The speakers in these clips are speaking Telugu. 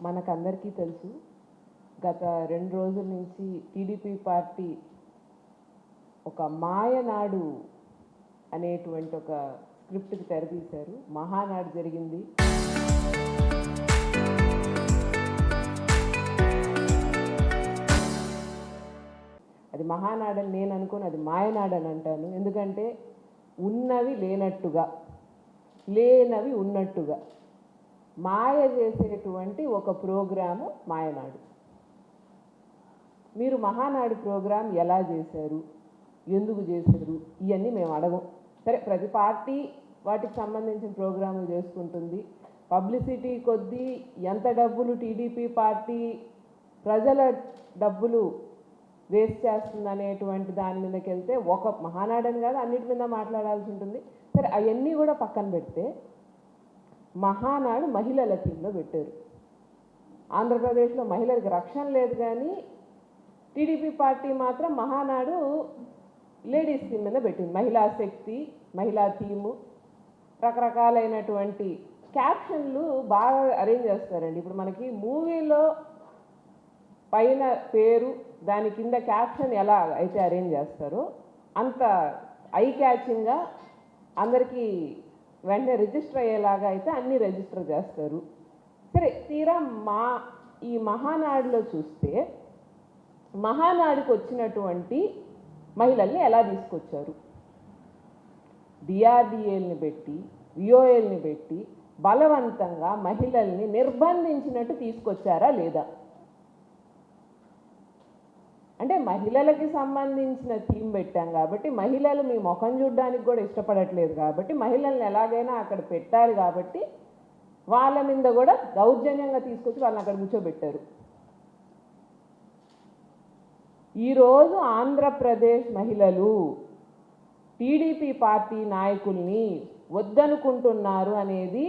మనకందరికీ తెలుసు గత 2 రోజుల నుంచి టీడీపీ పార్టీ ఒక మాయనాడు అనేటువంటి ఒక స్క్రిప్ట్కి తెరతీశారు. మహానాడు జరిగింది. అది మహానాడని నేను అనుకోను, అది మాయనాడని అంటాను. ఎందుకంటే ఉన్నవి లేనట్టుగా, లేనవి ఉన్నట్టుగా మాయ చేసేటువంటి ఒక ప్రోగ్రాము మాయనాడు. మీరు మహానాడు ప్రోగ్రాం ఎలా చేశారు, ఎందుకు చేశారు, ఇవన్నీ మేము అడగం. సరే, ప్రతి పార్టీ వాటికి సంబంధించిన ప్రోగ్రాములు చేసుకుంటుంది. పబ్లిసిటీ కొద్దీ ఎంత డబ్బులు టీడీపీ పార్టీ ప్రజల డబ్బులు వేస్ట్ చేస్తుంది అనేటువంటి దాని మీదకి వెళ్తే ఒక మహానాడని కాదు, అన్నిటి మీద మాట్లాడాల్సి ఉంటుంది. సరే, అవన్నీ కూడా పక్కన పెడితే మహానాడు మహిళల థీమ్లో పెట్టారు. ఆంధ్రప్రదేశ్లో మహిళలకు రక్షణ లేదు, కానీ టీడీపీ పార్టీ మాత్రం మహానాడు లేడీస్ థీమ్ మీద పెట్టింది. మహిళా శక్తి, మహిళా థీము, రకరకాలైనటువంటి క్యాప్షన్లు బాగా అరేంజ్ చేస్తారండి. ఇప్పుడు మనకి మూవీలో పైన పేరు, దాని కింద క్యాప్షన్ ఎలా అయితే అరేంజ్ చేస్తారో అంత ఐ క్యాచింగ్గా అందరికీ వెంటనే రిజిస్టర్ అయ్యేలాగా అయితే అన్నీ రిజిస్టర్ చేస్తారు. సరే, తీరా ఈ మహానాడులో చూస్తే మహానాడుకు వచ్చినటువంటి మహిళల్ని ఎలా తీసుకొచ్చారు? డిఆర్డిఏల్ని పెట్టి, విఓఏల్ని పెట్టి బలవంతంగా మహిళల్ని నిర్బంధించినట్టు తీసుకొచ్చారా లేదా? అంటే మహిళలకి సంబంధించిన థీమ్ పెట్టాం కాబట్టి, మహిళలు మీ ముఖం చూడడానికి కూడా ఇష్టపడట్లేదు కాబట్టి, మహిళల్ని ఎలాగైనా అక్కడ పెట్టారు కాబట్టి వాళ్ళ మీద కూడా దౌర్జన్యంగా తీసుకొచ్చి వాళ్ళని అక్కడ కూర్చోబెట్టారు. ఈరోజు ఆంధ్రప్రదేశ్ మహిళలు టీడీపీ పార్టీ నాయకుల్ని వద్దనుకుంటున్నారు అనేది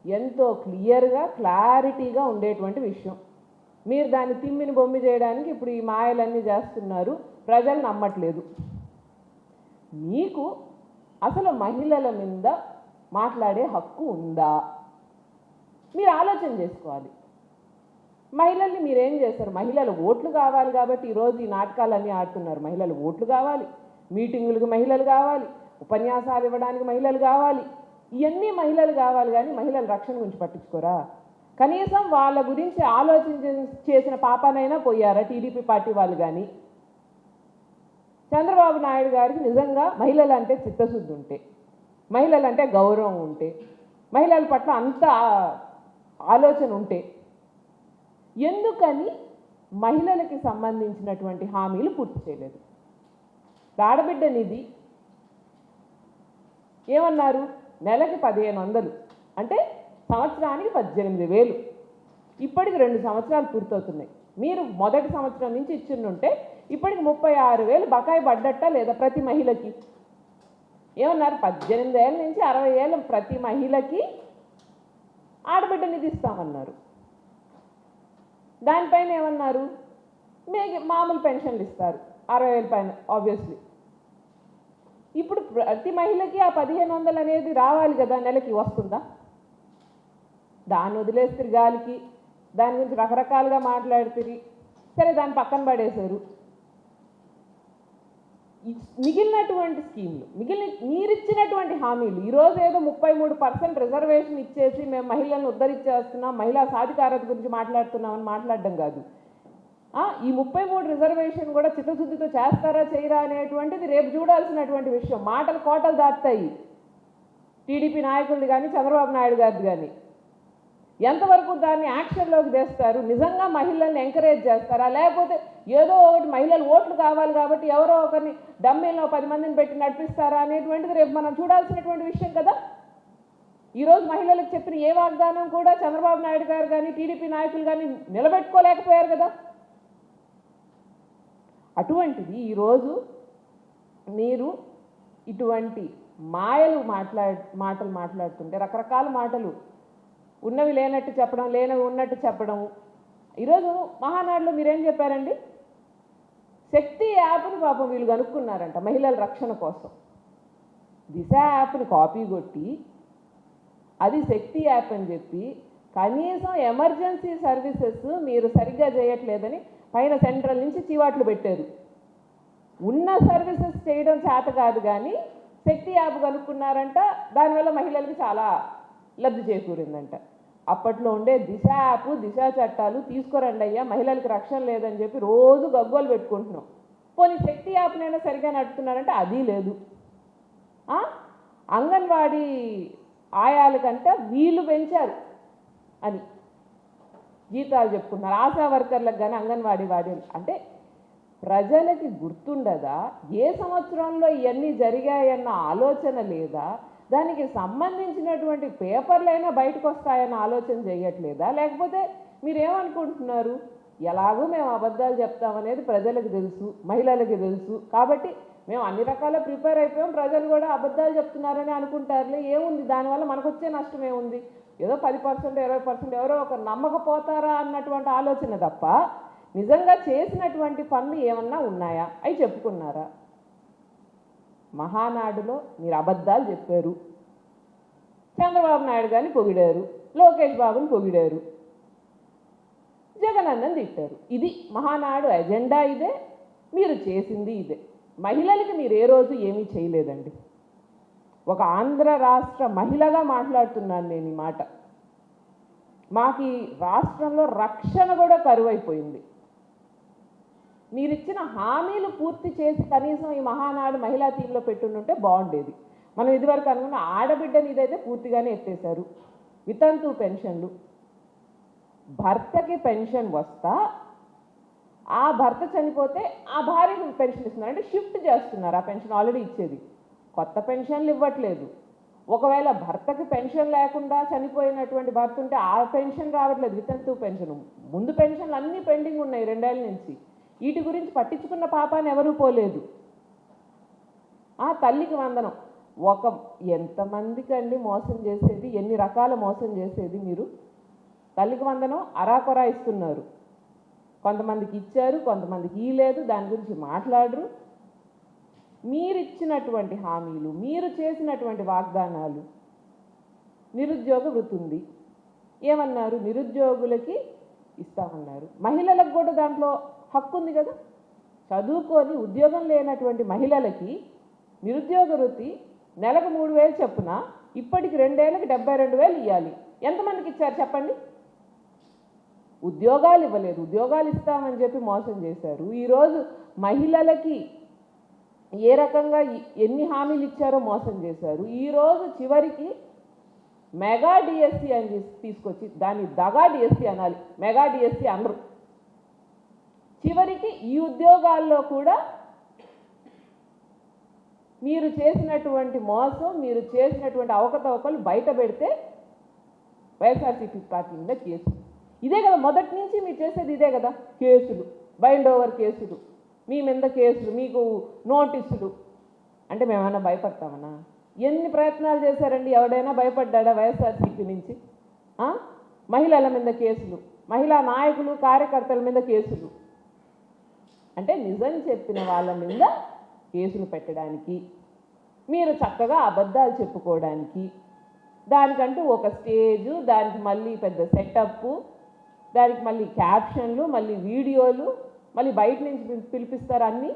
ఎంతో క్లియర్గా, క్లారిటీగా ఉండేటువంటి విషయం. మీరు దాన్ని తిమ్మిని బొమ్మి చేయడానికి ఇప్పుడు ఈ మాయలన్నీ చేస్తున్నారు, ప్రజలు నమ్మట్లేదు. మీకు అసలు మహిళల మీద మాట్లాడే హక్కు ఉందా? మీరు ఆలోచన చేసుకోవాలి. మహిళల్ని మీరేం చేస్తారు? మహిళల ఓట్లు కావాలి కాబట్టి ఈరోజు ఈ నాటకాలన్నీ ఆడుతున్నారు. మహిళల ఓట్లు కావాలి, మీటింగులకు మహిళలు కావాలి, ఉపన్యాసాలు ఇవ్వడానికి మహిళలు కావాలి, ఇవన్నీ మహిళలు కావాలి. కానీ మహిళల రక్షణ గురించి పట్టించుకోరా? కనీసం వాళ్ళ గురించి చేసిన పాపానైనా పోయారా టీడీపీ పార్టీ వాళ్ళు? కానీ చంద్రబాబు నాయుడు గారికి నిజంగా మహిళలు అంటే చిత్తశుద్ధి ఉంటే, మహిళలంటే గౌరవం ఉంటే, మహిళల పట్ల అంత ఆలోచన ఉంటే ఎందుకని మహిళలకి సంబంధించినటువంటి హామీలు పూర్తి చేయలేదు? ఆడబిడ్డ నిధి ఏమన్నారు? నెలకి 1500, అంటే సంవత్సరానికి 18,000. ఇప్పటికి 2 సంవత్సరాలు పూర్తవుతున్నాయి. మీరు మొదటి సంవత్సరం నుంచి ఇచ్చిండుంటే ఇప్పటికి 36,000 బకాయి పడ్డట్ట లేదా ప్రతి మహిళకి? ఏమన్నారు? 18 ఏళ్ళ నుంచి 60 ఏళ్ళ ప్రతి మహిళకి ఆడబిడ్డ నిధి ఇస్తామన్నారు. దానిపైన ఏమన్నారు? మామూలు పెన్షన్లు ఇస్తారు 60,000 పైన. ఆబ్వియస్లీ ఇప్పుడు ప్రతి మహిళకి ఆ 1500 అనేది రావాలి కదా, నెలకి వస్తుందా? దాన్ని వదిలేస్తారు గాలికి, దాని గురించి రకరకాలుగా మాట్లాడుతుంది. సరే, దాన్ని పక్కన పడేశారు. మిగిలినటువంటి స్కీమ్లు, మీరిచ్చినటువంటి హామీలు, ఈరోజు ఏదో 33% రిజర్వేషన్ ఇచ్చేసి మేము మహిళలను ఉద్ధరించేస్తున్నాం, మహిళా సాధికారత గురించి మాట్లాడుతున్నామని మాట్లాడడం కాదు. ఈ 33 రిజర్వేషన్ కూడా చిత్తశుద్ధితో చేస్తారా చేయరా అనేటువంటిది రేపు చూడాల్సినటువంటి విషయం. మాటలు కోటలు దాటుతాయి టీడీపీ నాయకులది కానీ చంద్రబాబు నాయుడు గారిది కానీ. ఎంతవరకు దాన్ని యాక్షన్లోకి తెస్తారు? నిజంగా మహిళల్ని ఎంకరేజ్ చేస్తారా? లేకపోతే ఏదో ఒకటి మహిళలు ఓట్లు కావాలి కాబట్టి ఎవరో ఒకరిని డమ్మీలో 10 మందిని పెట్టి నడిపిస్తారా అనేటువంటిది రేపు మనం చూడాల్సినటువంటి విషయం కదా. ఈరోజు మహిళలకు చెప్పిన ఏ వాగ్దానం కూడా చంద్రబాబు నాయుడు గారు కానీ టీడీపీ నాయకులు కానీ నిలబెట్టుకోలేకపోయారు కదా. అటువంటిది ఈరోజు మీరు ఇటువంటి మాటలు మాట్లాడుతుంటే, రకరకాల మాటలు, ఉన్నవి లేనట్టు చెప్పడం, లేనవి ఉన్నట్టు చెప్పడం. ఈరోజు మహానాడులో మీరేం చెప్పారండి? శక్తి యాప్ని పాపం వీళ్ళు కనుక్కున్నారంట మహిళల రక్షణ కోసం. దిశ యాప్ని కాపీ కొట్టి అది శక్తి యాప్ అని చెప్పి కనీసం ఎమర్జెన్సీ సర్వీసెస్ మీరు సరిగ్గా చేయట్లేదని పైన సెంట్రల్ నుంచి చీవాట్లు పెట్టారు. ఉన్న సర్వీసెస్ చేయడం చేత కాదు, కానీ శక్తి యాప్ కనుక్కున్నారంట, దానివల్ల మహిళలకు చాలా లబ్ధి చేకూరిందంట. అప్పట్లో ఉండే దిశ యాప్, దిశ చట్టాలు తీసుకురండి అయ్యా, మహిళలకు రక్షణ లేదని చెప్పి రోజు గగ్గోలు పెట్టుకుంటున్నాం. పోనీ శక్తి యాప్నైనా సరిగ్గా నడుపుతున్నారంటే అది లేదు. అంగన్వాడీ ఆయాలకంట వీళ్ళు పెంచారు అని జీతాలు చెప్పుకున్నారు. ఆశా వర్కర్లకు కానీ అంగన్వాడీ వాడీలు అంటే ప్రజలకి గుర్తుండదా? ఏ సంవత్సరంలో ఇవన్నీ జరిగాయన్న ఆలోచన లేదా? దానికి సంబంధించినటువంటి పేపర్లైనా బయటకు వస్తాయన్న ఆలోచన చేయట్లేదా? లేకపోతే మీరేమనుకుంటున్నారు, ఎలాగూ మేము అబద్ధాలు చెప్తామనేది ప్రజలకు తెలుసు, మహిళలకి తెలుసు, కాబట్టి మేము అన్ని రకాల ప్రిపేర్ అయిపోయాం, ప్రజలు కూడా అబద్ధాలు చెప్తున్నారని అనుకుంటారులే, ఏముంది దానివల్ల మనకు వచ్చే నష్టం ఏముంది, ఏదో 10% 20% ఎవరో ఒక నమ్మకపోతారా అన్నటువంటి ఆలోచన తప్ప నిజంగా చేసినటువంటి పనులు ఏమన్నా ఉన్నాయా? అవి చెప్పుకున్నారా? మహానాడులో మీరు అబద్ధాలు చెప్పారు. చంద్రబాబు నాయుడు గారిని పొగిడారు, లోకేష్ బాబుని పొగిడారు, జగనన్నని తిట్టారు. ఇది మహానాడు ఎజెండా, ఇదే మీరు చేసింది, ఇదే. మహిళలకి మీరు ఏ రోజు ఏమీ చేయలేదండి. ఒక ఆంధ్ర రాష్ట్ర మహిళగా మాట్లాడుతున్నాను నేను ఈ మాట. మాకు ఈ రాష్ట్రంలో రక్షణ కూడా కరువైపోయింది. మీరిచ్చిన హామీలు పూర్తి చేసి కనీసం ఈ మహానాడు మహిళా టీంలో పెట్టుంటే బాగుండేది. మనం ఇదివరకు అనుకున్న ఆడబిడ్డని ఇదైతే పూర్తిగానే ఎత్తేసారు. వితంతు పెన్షన్లు, భర్తకి పెన్షన్ వస్తా ఆ భర్త చనిపోతే ఆ భార్యకు పెన్షన్ ఇస్తున్నారు, అంటే షిఫ్ట్ చేస్తున్నారు. ఆ పెన్షన్ ఆల్రెడీ ఇచ్చేది, కొత్త పెన్షన్లు ఇవ్వట్లేదు. ఒకవేళ భర్తకి పెన్షన్ లేకుండా చనిపోయినటువంటి భర్త ఉంటే ఆ పెన్షన్ రావట్లేదు, వితంతు పెన్షన్. ముందు పెన్షన్లు అన్నీ పెండింగ్ ఉన్నాయి 2 ఏళ్ళ నుంచి. వీటి గురించి పట్టించుకున్న పాపాన్ని ఎవరూ పోలేదు. ఆ తల్లికి వందనం, ఎంతమందికి అండి మోసం చేసేది, ఎన్ని రకాల మోసం చేసేది మీరు. తల్లికి వందనం అరాకొరా ఇస్తున్నారు, కొంతమందికి ఇచ్చారు, కొంతమందికి ఇలేదు, దాని గురించి మాట్లాడరు. మీరు ఇచ్చినటువంటి హామీలు, మీరు చేసినటువంటి వాగ్దానాలు. నిరుద్యోగ వృత్తి ఉంది, ఏమన్నారు, నిరుద్యోగులకి ఇస్తామన్నారు. మహిళలకు కూడా దాంట్లో హక్కు ఉంది కదా. చదువుకొని ఉద్యోగం లేనటువంటి మహిళలకి నిరుద్యోగ వృత్తి నెలకు 3,000 చొప్పున ఇప్పటికి 2 ఏళ్ళకి 72,000 ఇవ్వాలి. ఎంతమందికి ఇచ్చారు చెప్పండి? ఉద్యోగాలు ఇవ్వలేదు, ఉద్యోగాలు ఇస్తామని చెప్పి మోసం చేశారు. ఈరోజు మహిళలకి ఏ రకంగా ఎన్ని హామీలు ఇచ్చారో మోసం చేశారు. ఈరోజు చివరికి మెగా డిఎస్సి అని తీసుకొచ్చి దాన్ని దగా డిఎస్సి అనాలి, మెగా డిఎస్సి అనరు. చివరికి ఈ ఉద్యోగాల్లో కూడా మీరు చేసినటువంటి మోసం, మీరు చేసినటువంటి అవకతవకలు బయట పెడితే వైఎస్ఆర్సీపీ పార్టీ మీద కేసు. ఇదే కదా మొదటి నుంచి మీరు చేసేది, ఇదే కదా. కేసులు, బైండ్ ఓవర్ కేసులు, మీ మీద కేసులు, మీకు నోటీసులు. అంటే మేమైనా భయపడతామన్నా? ఎన్ని ప్రయత్నాలు చేశారండి, ఎవడైనా భయపడ్డా వైఎస్ఆర్సీపీ నుంచి? మహిళల మీద కేసులు, మహిళా నాయకులు కార్యకర్తల మీద కేసులు. అంటే నిజం చెప్పిన వాళ్ళ మీద కేసులు పెట్టడానికి, మీరు చక్కగా అబద్ధాలు చెప్పుకోవడానికి, దానికంటూ ఒక స్టేజు, దానికి మళ్ళీ పెద్ద సెటప్, దానికి మళ్ళీ క్యాప్షన్లు, మళ్ళీ వీడియోలు, మళ్ళీ బయట నుంచి పిలిపిస్తారు అన్నీ.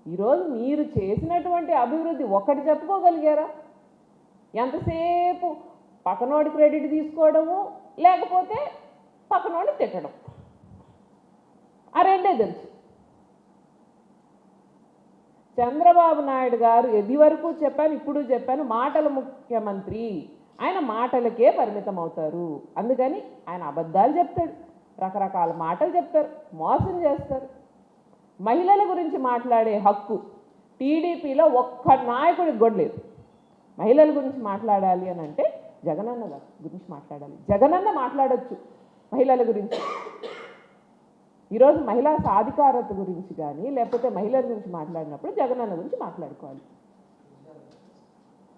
ఈరోజు మీరు చేసినటువంటి అభివృద్ధి ఒక్కటి చెప్పుకోగలిగారా? ఎంతసేపు పక్కనోడి క్రెడిట్ తీసుకోవడము, లేకపోతే పక్కనోడి తిట్టడం, ఆ రెండే తెలుసు. చంద్రబాబు నాయుడు గారు ఇది వరకు చెప్పాను, ఇప్పుడు చెప్పాను, మాటల ముఖ్యమంత్రి. ఆయన మాటలకే పరిమితం అవుతారు. అందుకని ఆయన అబద్ధాలు చెప్తాడు, రకరకాల మాటలు చెప్తారు, మోసం చేస్తారు. మహిళల గురించి మాట్లాడే హక్కు టీడీపీలో ఒక్క నాయకుడికి కూడా లేదు. మహిళల గురించి మాట్లాడాలి అని అంటే జగనన్న గురించి మాట్లాడాలి. జగనన్న మాట్లాడొచ్చు మహిళల గురించి. ఈరోజు మహిళా సాధికారత గురించి కానీ లేకపోతే మహిళల గురించి మాట్లాడినప్పుడు జగనన్న గురించి మాట్లాడుకోవాలి.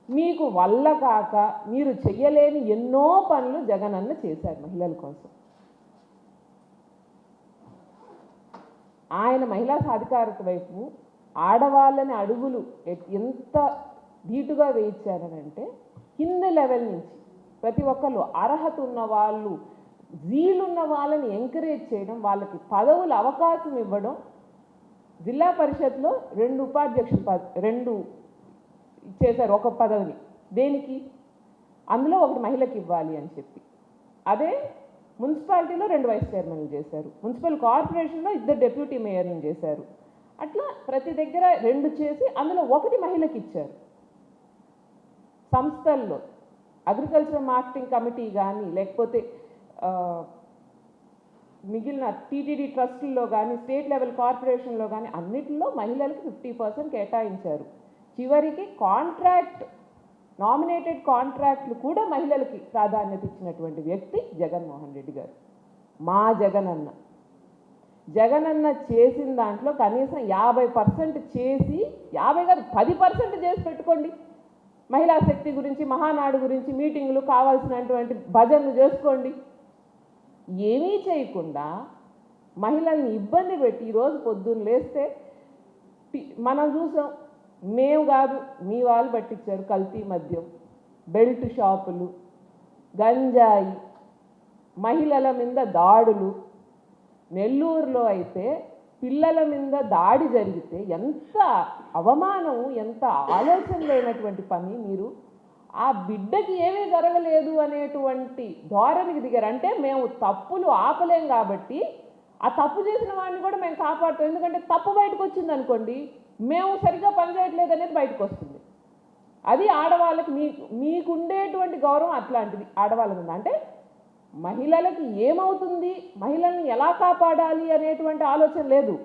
మీకు వల్ల కాక మీరు చెయ్యలేని ఎన్నో పనులు జగనన్న చేశారు మహిళల కోసం. ఆయన మహిళా సాధికారత వైపు ఆడవాళ్ళని అడుగులు ఎంత ధీటుగా వేయించారనంటే కింద లెవెల్ నుంచి ప్రతి ఒక్కళ్ళు అర్హత ఉన్న వాళ్ళు, జీలున్న వాళ్ళని ఎంకరేజ్ చేయడం, వాళ్ళకి పదవులు అవకాశం ఇవ్వడం. జిల్లా పరిషత్లో 2 ఉపాధ్యక్షులు 2 చేశారు ఒక పదవిని. దేనికి? అందులో ఒకటి మహిళకి ఇవ్వాలి అని చెప్పి. అదే మున్సిపాలిటీలో 2 వైస్ చైర్మన్లు చేశారు. మున్సిపల్ కార్పొరేషన్లో 2 డిప్యూటీ మేయర్లను చేశారు. అట్లా ప్రతి దగ్గర 2 చేసి అందులో ఒకటి మహిళకి ఇచ్చారు. సంస్థల్లో అగ్రికల్చరల్ మార్కెటింగ్ కమిటీ కానీ, లేకపోతే మిగిలిన టీటీడీ ట్రస్టుల్లో కానీ, స్టేట్ లెవెల్ కార్పొరేషన్లో కానీ అన్నిటిలో మహిళలకు 50% కేటాయించారు. చివరికి నామినేటెడ్ కాంట్రాక్ట్లు కూడా మహిళలకి ప్రాధాన్యత ఇచ్చినటువంటి వ్యక్తి జగన్మోహన్ రెడ్డి గారు. మా జగనన్న చేసిన దాంట్లో కనీసం 50% చేసి, 50 కాదు 10% చేసి పెట్టుకోండి. మహిళా శక్తి గురించి, మహానాడు గురించి మీటింగులు, కావాల్సినటువంటి భజనలు చేసుకోండి. ఏమీ చేయకుండా మహిళల్ని ఇబ్బంది పెట్టి ఈరోజు పొద్దున్న లేస్తే మనం చూసాం. మేము కాదు, మీ వాళ్ళు పట్టించారు. కల్తీ మద్యం, బెల్ట్ షాపులు, గంజాయి, మహిళల మీద దాడులు. నెల్లూరులో అయితే పిల్లల మీద దాడి జరిగితే ఎంత అవమానం, ఎంత ఆలోచన లేనటువంటి పని. మీరు ఆ బిడ్డకి ఏమీ జరగలేదు అనేటువంటి ధోరణికి దిగారు. అంటే మేము తప్పులు ఆపలేం కాబట్టి ఆ తప్పు చేసిన వాడిని కూడా మేము కాపాడుతాం. ఎందుకంటే తప్పు బయటకు వచ్చింది అనుకోండి, మేము సరిగ్గా పనిచేయట్లేదు అనేది బయటకు వస్తుంది. అది ఆడవాళ్ళకి మీకుండేటువంటి గౌరవం అట్లాంటిది ఆడవాళ్ళ మీద. అంటే మహిళలకి ఏమవుతుంది, మహిళల్ని ఎలా కాపాడాలి అనేటువంటి ఆలోచన లేదు.